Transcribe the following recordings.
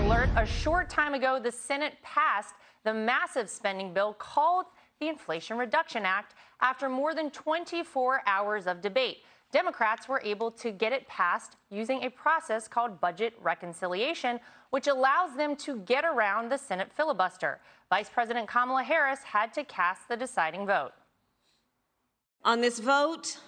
alert. A short time ago, the Senate passed the massive spending bill called the Inflation Reduction Act after more than 24 hours of debate. Democrats were able to get it passed using a process called budget reconciliation, which allows them to get around the Senate filibuster. Vice President Kamala Harris had to cast the deciding vote. On this vote,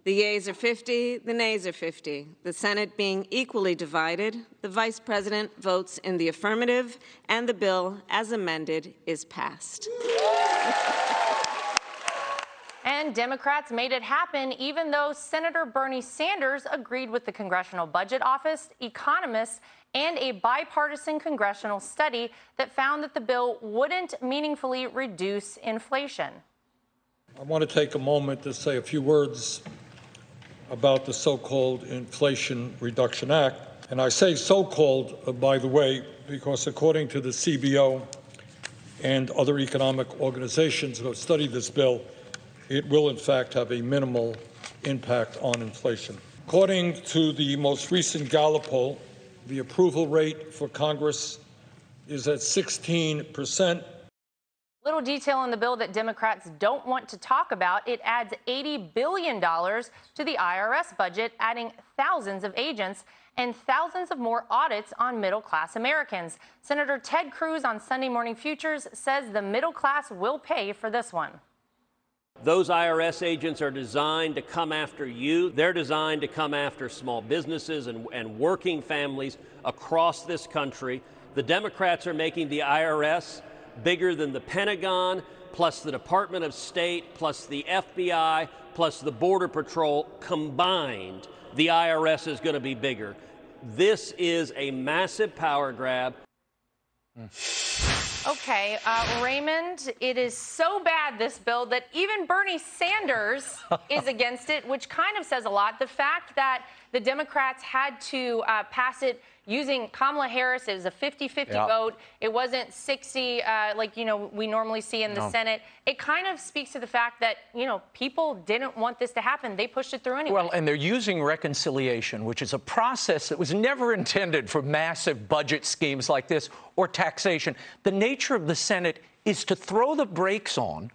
the yeas are 50, the nays are 50. The Senate being equally divided, the Vice President votes in the affirmative, and the bill, as amended, is passed. And Democrats made it happen, even though Senator Bernie Sanders agreed with the Congressional Budget Office, economists, and a bipartisan congressional study that found that the bill wouldn't meaningfully reduce inflation. I want to take a moment to say a few words about the so-called Inflation Reduction Act. And I say so-called, by the way, because according to the CBO and other economic organizations that have studied this bill, it will, in fact, have a minimal impact on inflation. According to the most recent Gallup poll, the approval rate for Congress is at 16%. Little detail in the bill that Democrats don't want to talk about. It adds $80 billion to the IRS budget, adding thousands of agents and thousands of more audits on middle-class Americans. Senator Ted Cruz on Sunday Morning Futures says the middle class will pay for this one. Those IRS agents are designed to come after you. They're designed to come after small businesses and working families across this country. The Democrats are making the IRS bigger than the Pentagon, plus the Department of State, plus the FBI, plus the Border Patrol combined. The IRS is going to be bigger. This is a massive power grab. Okay, Raymond, it is so bad, this bill, that even Bernie Sanders is against it, which kind of says a lot. The fact that the Democrats had to pass it using Kamala Harris, it was a 50-50 vote. It wasn't 60 like, we normally see in the Senate. It kind of speaks to the fact that, people didn't want this to happen. They pushed it through anyway. Well, and they're using reconciliation, which is a process that was never intended for massive budget schemes like this or taxation. The nature of the Senate is to throw the brakes on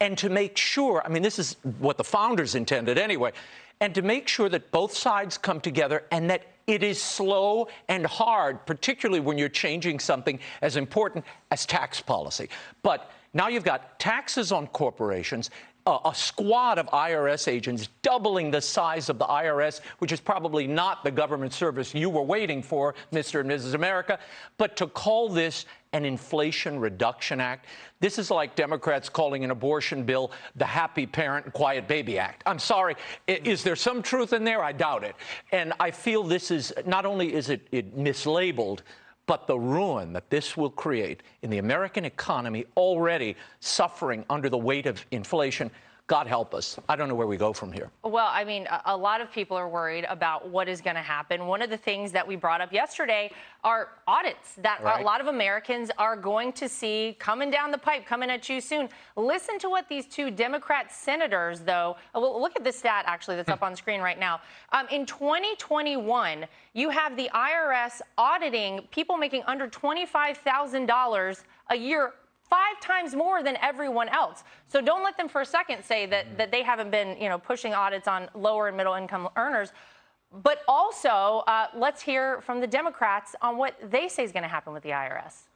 and to make sure, this is what the founders intended anyway, and to make sure that both sides come together and that it is slow and hard, particularly when you're changing something as important as tax policy. But now you've got taxes on corporations, a squad of IRS agents doubling the size of the IRS, which is probably not the government service you were waiting for, Mr. and Mrs. America. But to call this an Inflation Reduction Act, this is like Democrats calling an abortion bill the Happy Parent and Quiet Baby Act. I'm sorry. Is there some truth in there? I doubt it. And I feel this is, not only is it mislabeled, but the ruin that this will create in the American economy, already suffering under the weight of inflation. God help us. I don't know where we go from here. Well, a lot of people are worried about what is going to happen. One of the things that we brought up yesterday are audits that a lot of Americans are going to see coming down the pipe, coming at you soon. Listen to what these two Democrat senators, though. Well, look at this stat, actually, that's up on screen right now. In 2021, you have the IRS auditing people making under $25,000 a year, 5 times more than everyone else. So don't let them for a second say that they haven't been, pushing audits on lower and middle income earners. But also, let's hear from the Democrats on what they say is going to happen with the IRS.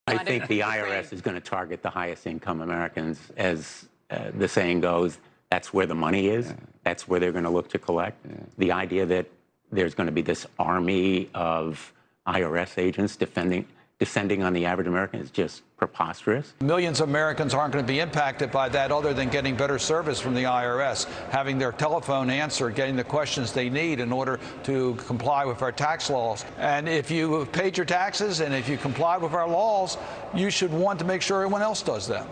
I think the IRS is going to target the highest income Americans. As the saying goes, that's where the money is. That's where they're going to look to collect. The idea that there's going to be this army of IRS agents descending on the average American is just preposterous. Millions of Americans aren't going to be impacted by that other than getting better service from the IRS, having their telephone answered, getting the questions they need in order to comply with our tax laws. And if you paid your taxes and if you comply with our laws, you should want to make sure everyone else does that.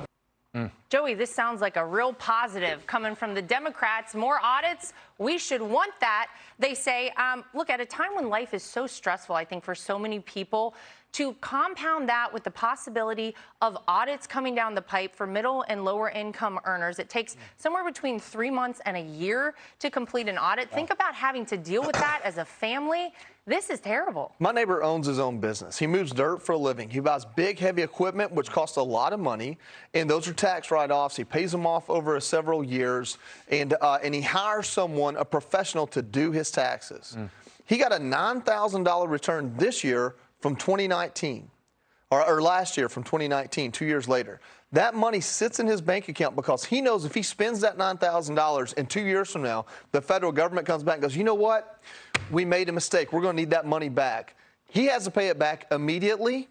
Joey, this sounds like a real positive coming from the Democrats. More audits, we should want that. They say, look, at a time when life is so stressful, I think, for so many people, to compound that with the possibility of audits coming down the pipe for middle and lower income earners. It takes somewhere between 3 months and a year to complete an audit. Think about having to deal with that as a family. This is terrible. My neighbor owns his own business. He moves dirt for a living. He buys big, heavy equipment, which costs a lot of money, and those are tax write-offs. He pays them off over several years, and he hires someone, a professional, to do his taxes. He got a $9,000 return this year from 2019, or last year from 2019, 2 years later. That money sits in his bank account because he knows if he spends that $9,000 and 2 years from now, the federal government comes back and goes, you know what? We made a mistake. We're going to need that money back. He has to pay it back immediately,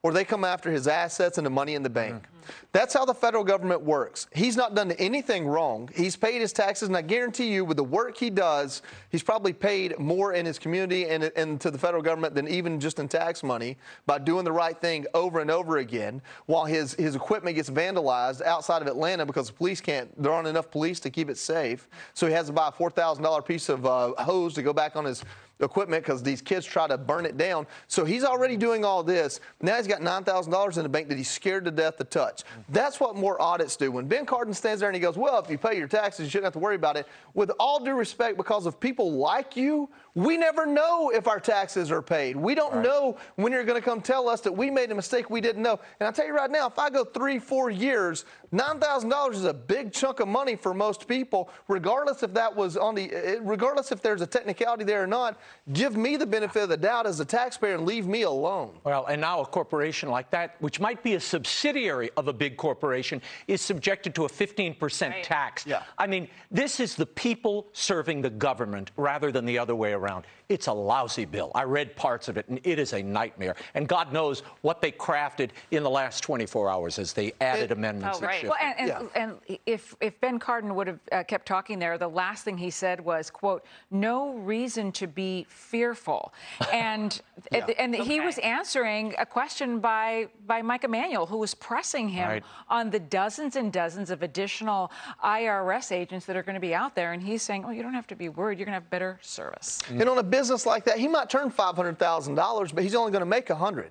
or they come after his assets and the money in the bank. That's how the federal government works. He's not done anything wrong. He's paid his taxes, and I guarantee you, with the work he does, he's probably paid more in his community and to the federal government than even just in tax money by doing the right thing over and over again, while his equipment gets vandalized outside of Atlanta because the police there aren't enough police to keep it safe. So he has to buy a $4,000 piece of hose to go back on his equipment because these kids try to burn it down. So he's already doing all this. Now he's got $9,000 in the bank that he's scared to death to touch. That's what more audits do. When Ben Cardin stands there and he goes, well, if you pay your taxes, you shouldn't have to worry about it. With all due respect, because of people like you, we never know if our taxes are paid. We don't know when you're going to come tell us that we made a mistake we didn't know. And I'll tell you right now, if I go 3-4 years, $9,000 is a big chunk of money for most people, regardless if that was regardless if there's a technicality there or not. Give me the benefit of the doubt as a taxpayer and leave me alone. Well, and now a corporation like that, which might be a subsidiary of a big corporation, is subjected to a 15% tax. Yeah. I mean, this is the people serving the government rather than the other way around. It's a lousy bill. I read parts of it, and it is a nightmare. And God knows what they crafted in the last 24 hours as they added amendments. Right. Well, and if Ben Cardin would have kept talking there, the last thing he said was, quote, no reason to be fearful. And he was answering a question by Mike Emanuel, who was pressing him on the dozens and dozens of additional IRS agents that are going to be out there. And he's saying, oh, you don't have to be worried. You're going to have better service. And on a business like that, he might turn $500,000, but he's only going to make $100,000.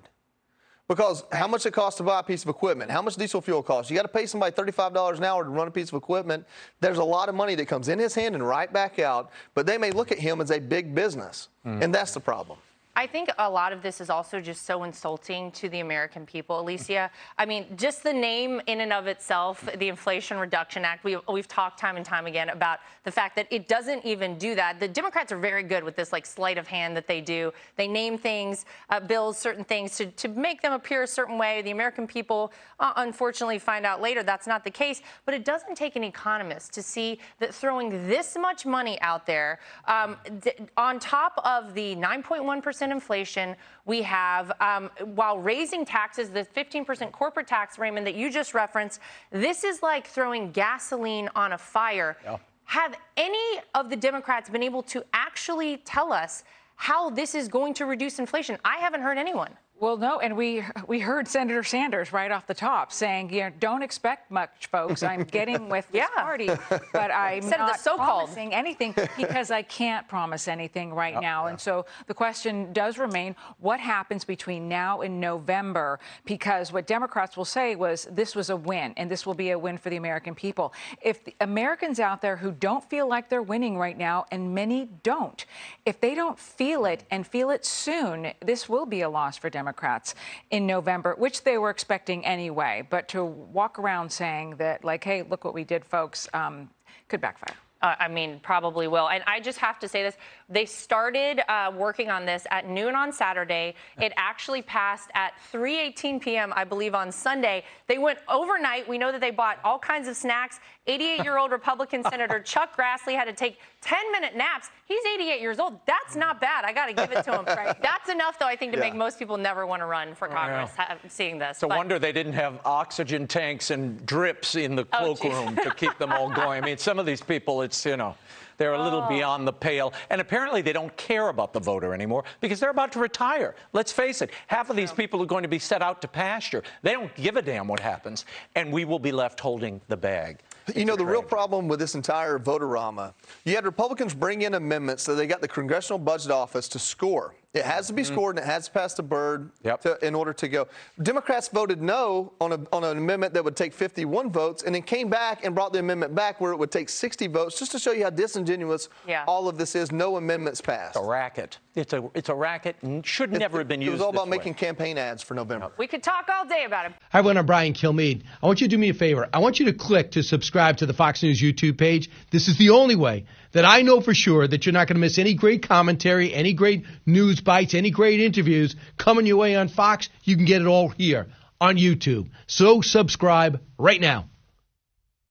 Because how much it costs to buy a piece of equipment, how much diesel fuel costs. You got to pay somebody $35 an hour to run a piece of equipment. There's a lot of money that comes in his hand and right back out, but they may look at him as a big business, and that's the problem. I think a lot of this is also just so insulting to the American people, Alicia. I mean, just the name in and of itself, the Inflation Reduction Act, we've talked time and time again about the fact that it doesn't even do that. The Democrats are very good with this like sleight of hand that they do. They name things, bills, certain things to make them appear a certain way. The American people, unfortunately, find out later that's not the case. But it doesn't take an economist to see that throwing this much money out there, on top of the 9.1% inflation we have, while raising taxes, the 15% corporate tax, Raymond, that you just referenced, this is like throwing gasoline on a fire. Yeah. Have any of the Democrats been able to actually tell us how this is going to reduce inflation? I haven't heard anyone. Well, no, and we heard Senator Sanders right off the top saying, you know, don't expect much, folks. I'm getting with this party, but I'm not promising anything because I can't promise anything right now. And so the question does remain, what happens between now and November? Because what Democrats will say was this was a win, and this will be a win for the American people. If the Americans out there who don't feel like they're winning right now, and many don't, if they don't feel it and feel it soon, this will be a loss for Democrats in November, which they were expecting anyway. But to walk around saying that, like, hey, look what we did, folks, could backfire. I mean, probably will. And I just have to say this. They started working on this at noon on Saturday. It actually passed at 3:18 p.m., I believe, on Sunday. They went overnight. We know that they bought all kinds of snacks. 88-year-old Republican Senator Chuck Grassley had to take 10-minute naps. He's 88 years old. That's not bad. I got to give it to him. That's enough, though, I think, to make most people never want to run for Congress seeing this. It's a wonder they didn't have oxygen tanks and drips in the cloakroom to keep them all going. I mean, some of these people, it's, you know, they're a little beyond the pale. And apparently they don't care about the voter anymore because they're about to retire. Let's face it. Half of these people are going to be set out to pasture. They don't give a damn what happens. And we will be left holding the bag. You know, the real problem with this entire voterama, you had Republicans bring in amendments so they got the Congressional Budget Office to score It has to be scored, and it has to pass the Byrd in order to go. Democrats voted no on an amendment that would take 51 votes, and then came back and brought the amendment back where it would take 60 votes, just to show you how disingenuous all of this is. No amendments passed. It's a racket. It's a racket and should never have been used. It was all this about way. making campaign ads for November. We could talk all day about it. Hi, everyone. I'm Brian Kilmeade. I want you to do me a favor. I want you to click to subscribe to the Fox News YouTube page. This is the only way that I know for sure that you're not going to miss any great commentary, any great news bites, any great interviews coming your way on Fox. You can get it all here on YouTube. So subscribe right now.